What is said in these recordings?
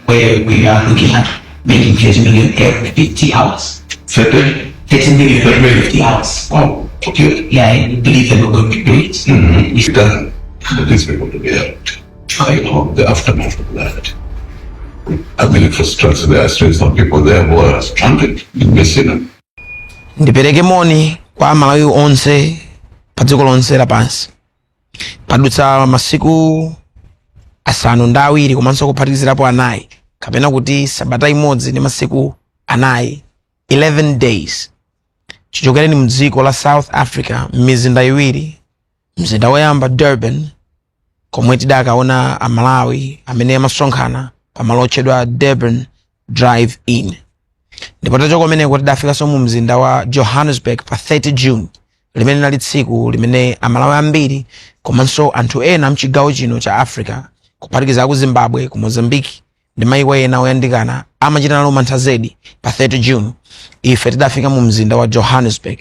where we are looking at making 30 million every 50 hours. 30 million every 50 hours. Wow. Okay. Yeah, I believe that we're going to do it. Mm-hmm. It's done. These people to be out. I know the aftermath of that. I mean, infrastructure, there are still some people there who are stranded in Messina. Ndipereke moni kwa Malawi onse pa dziko lonse lapansi. Padutsa masiku asanu ndi awiri komanso kuphatikizirapo anayi kapena kuti sabata imodzi ndi masiku anayi 11 days chichokereni mdziko la South Africa mizinda iwiri, mzinda woyamba Durban komwe tidakaona amalawi amene amasonkhana pamalo otchedwa Durban Drive-In. Ndipo tachoka kumeneko tidafikanso mu mzinda wa Johannesburg pa 30 June limene linali tsiku limene amalawi ambiri komanso anthu ena mchigawo chino cha Africa kuphatikiza ku Zimbabwe, ku Mozambique ndi mayiko ena oyandikana amachita nalo mantha zedi pa 30 June. Ife tidafika mu mzinda wa Johannesburg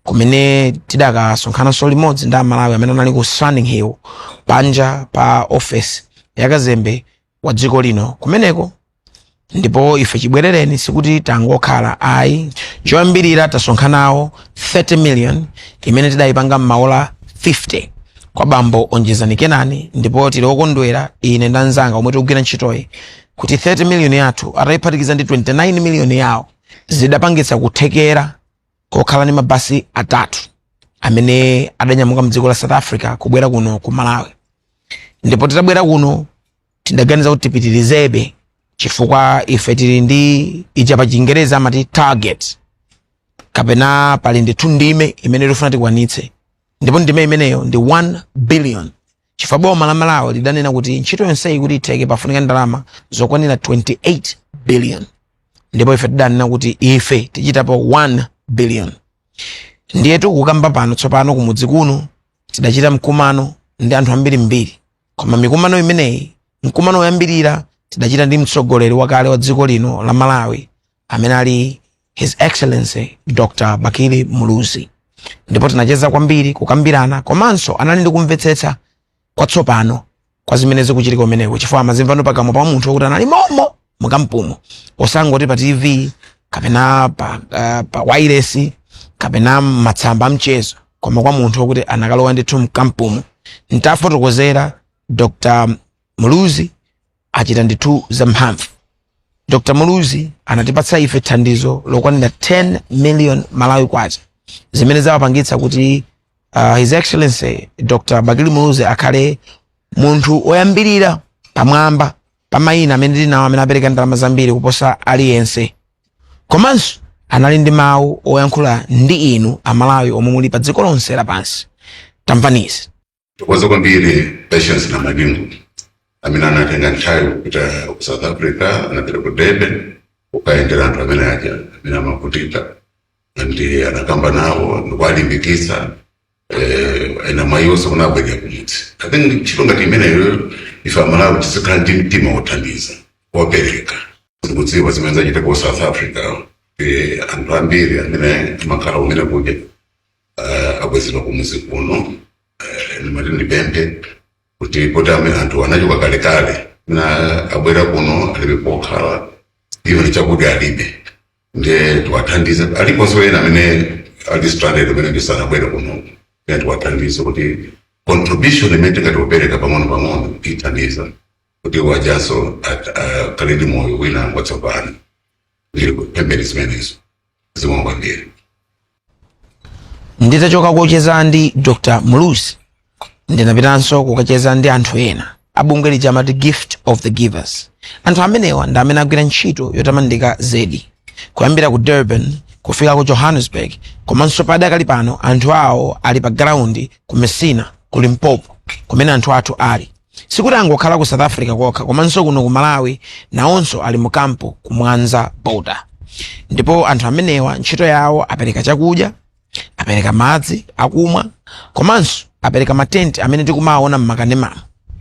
kumene tidakasonkhanaso limodzi ndi amalawi amene anali ku Standing Hill panja pa office ya kazembe wa dziko lino kumeneko. Ndipo ife chibwerereni sikuti tangokhala ayi, choyambirira tasonkhanawo 30 million imene tidayipanga m'maola 50 kwa bambo Onjezani Kenani. Ndipo tili okondwera ine ndi anzanga omwe tikugwira ntchitoyi kuti 30 million yathu atayiphatikiza ndi 29 million yawo zidapangitsa kuthekera kokhala ndi mabasi atatu amene adanyamuka mdziko la South Africa kubwera kuno ku Malawi. Ndipo titabwera kuno tidaganiza kuti tipitirizebe chifukwa ife tili ndi ija pa Chingereza amati target kapena pali ndithu ndime imene tikufuna tikwanitse. Ndipo ndime imeneyo ndi 1 billion. Chifukwa boma la Malawi lidanena kuti ntchito yonseyi kuti itheke pafunika ndalama zokwanira 28 billion. Ndipo ife tidanena kuti ife tichitapo 1 billion. Ndiye tikukamba pano tsopano kumudzi kuno tidachita mkumano ndi anthu ambiri. Koma mikumano imeneyi, mkumano woyambirira tidachita ndi mtsogoleri wakale wa dziko lino la Malawi amene ali His Excellency Dr. Bakili Muluzi. Ndipo tinacheza kwambiri kukambirana komanso anali ndi kumvetsetsa kwatsopano kwa zimene zikuchitika kumeneko chifukwa amazimvano pakamwa pa munthu wokuti anali momo mukampumo osangoti pa TV kapena pa wireless kapena matsamba amchezo koma kwa munthu wokuti anakalowa ndithu mkampumo. Ntafotokozera Dr. Muluzi achita ndithu zamphamvu. Dr. Muluzi anatipatsa ife thandizo lokwanira 10 million Malawi kwacha zimene zawapangitsa kuti His Excellency Dr. Bakili Muluzi akhale munthu oyambirira pamwamba pa mayina amene tinawo amene apereka ndalama zambiri kuposa aliyense. Komanso anali ndi mawu oyankhula ndi inu amalawi omwe muli pa dziko lonse lapansi. Tamvanizi. Tukoze kwambiri Patience na Madingu amene anatenga nthawi kupita ku South Africa, anapita ku Durban ukaendera anthu amene aja amene amakutita ndi anakamba nawo ndikuwalimbikitsa ena mayonse kunabwera kumudzi. I think ntchito ngati imeneyo ife amalawi tizikhala ndi mtima wothandiza wopereka. Ndikudziwa zimene zachita ku South Africa anthu ambiri amene amakhala kumene kuja abwezedwa kumudzi kuno ndimati ndipemphe kuti amene anthu anachoka kalekale na abwera kuno alibe pokhala even chakudya alibe ndiye tiwathandize aliponso ena amene ali stranded amene ndisanabwera kuno ndiye tiwathandize kuti contribution imene tingatiupereka pang'ono ithandiza kuti wajanso akhale ndi moyo wina watsopano ndili kupembera zimenezo zimwe kwambiri. Nditachoka kucheza ndi Dr. Muluzi ndinapitanso kukacheza ndi anthu ena abungwe lija amati Gift of the Givers. Anthu amenewa ndi amene agwira ntchito yotamandika zedi kuyambira ku Durban kufika ku Johannesburg komanso padakali pano anthu awo ali pa ground ku Messina ku Limpopo kumene anthu athu ali. Sikuti angokhala ku South Africa kokha komanso kuno ku Malawi nawonso ali mu kampo ku Mwanza border. Ndipo anthu amenewa ntchito yawo apereka chakudya, apereka madzi akumwa komanso apereka matenti amene tikumaona m'makanema.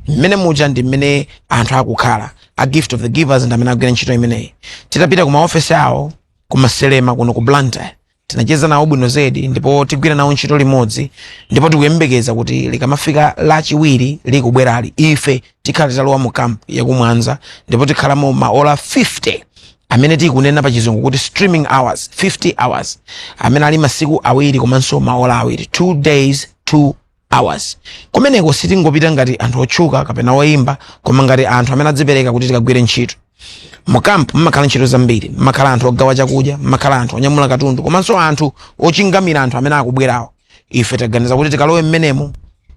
Mmene muja ndi mmene anthu akukhala a Gift of the Givers ndi amene agwira ntchito imeneyi. Titapita ku maofesi awo ku Maselema kuno ku Blantyre tinacheza nawo bwino zedi ndipo tigwira nawo ntchito limodzi ndipo tikuyembekeza kuti likamafika lachiwiri likubwerali ife tikhala talowa mu camp yakumwanza ndipo tikhalamo maola 50 amene tikunena pa chizungu kuti streaming hours 50 hours amene ali masiku awiri komanso maola awiri 2 days 2 hours. Kumeneko sitingopita ngati anthu otchuka kapena oyimba koma ngati anthu amene adzipereka kuti tikagwire ntchito. Mu camp mmakhala ntchito zambiri, mmakhala anthu ogawa chakudya, mmakhala anthu onyamula katundu komanso anthu ochingamira anthu amene akubwerawo. Ife taganiza kuti tikalowe mmenemo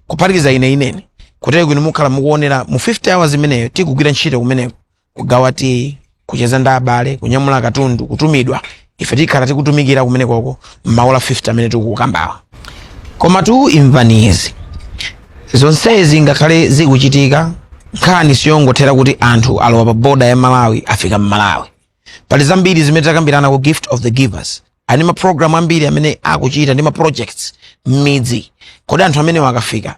kuphatikiza inene kuti kwinu mukhala mukuonera mu 50 hours imeneyo tikugwira ntchito kumeneko kugawa tii, kucheza ndi abale, kunyamula katundu, kutumidwa. Ife tikhala tikutumikira kumenekoko maola 50 amene tikukambawa. Koma tu imvanizi zonsezi ngakhale zikuchitika nkhani siyongothera kuti anthu alowa pa boda ya Malawi afika m'Malawi. Pali zambiri zimene takambirana ku Gift of the Givers. Ani ma program ambiri amene akuchita ndi ma projects m'midzi. Kodi anthu amene wakafika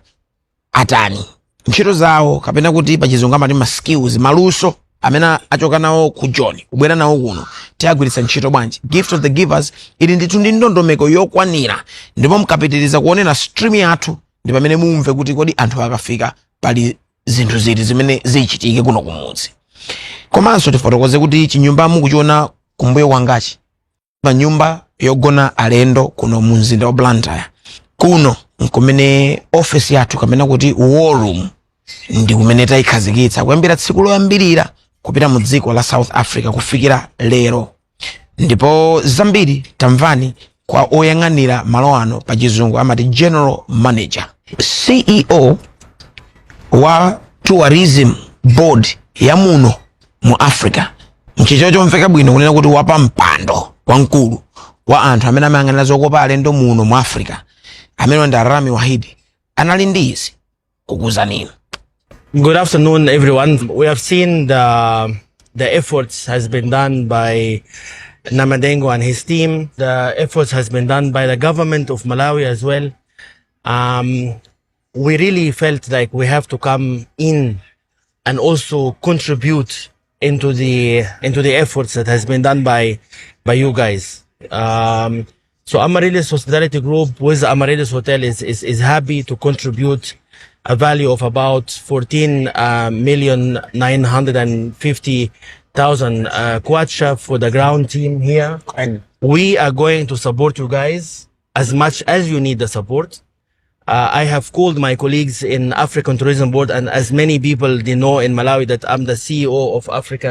atani ntchito zawo kapena kuti pa chizungu amati ma skills maluso amene achoka nawo ku John kubwera nawo kuno tiagwiritsa ntchito bwanji. Gift of the Givers ili ndithu ndi ndondomeko yokwanira ndipo mkapitiriza kuonera stream yathu ndi pamene mumve kuti kodi anthu akafika pali zinthu ziti zimene zichitike kuno kumudzi. Komanso tifotokoze kuti chinyumba mukuchiona kumbuyo kwangachi pa nyumba yogona alendo kuno mu mzinda wa Blantyre. Kuno nkumene office yathu kapena kuti war room ndi kumene tayikhazikitsa kuyambira tsiku loyambirira kupita mu dziko la South Africa kufikira lero. Ndipo zambiri tamvani kwa oyang'anira malo ano pa chizungu amati General Manager, CEO wa Tourism Board ya muno mu Africa. Mchicho chomveka bwino kunena kuti wapa mpando wankulu wa anthu amene amayang'anira zokopa alendo muno mu Africa amene ndi Rami Wahidi anali ndi izi kukuzanira. Good afternoon, everyone. We have seen the efforts has been done by Namadengo and his team. The efforts has been done by the government of Malawi as well. We really felt like we have to come in and also contribute into the efforts that has been done by you guys. So Amaryllis Hospitality Group with Amaryllis Hotel is happy to contribute a value of about 14,950,000 kwacha for the ground team here. And we are going to support you guys as much as you need the support. I have called my colleagues in African Tourism Board, and as many people they know in Malawi that I'm the CEO of African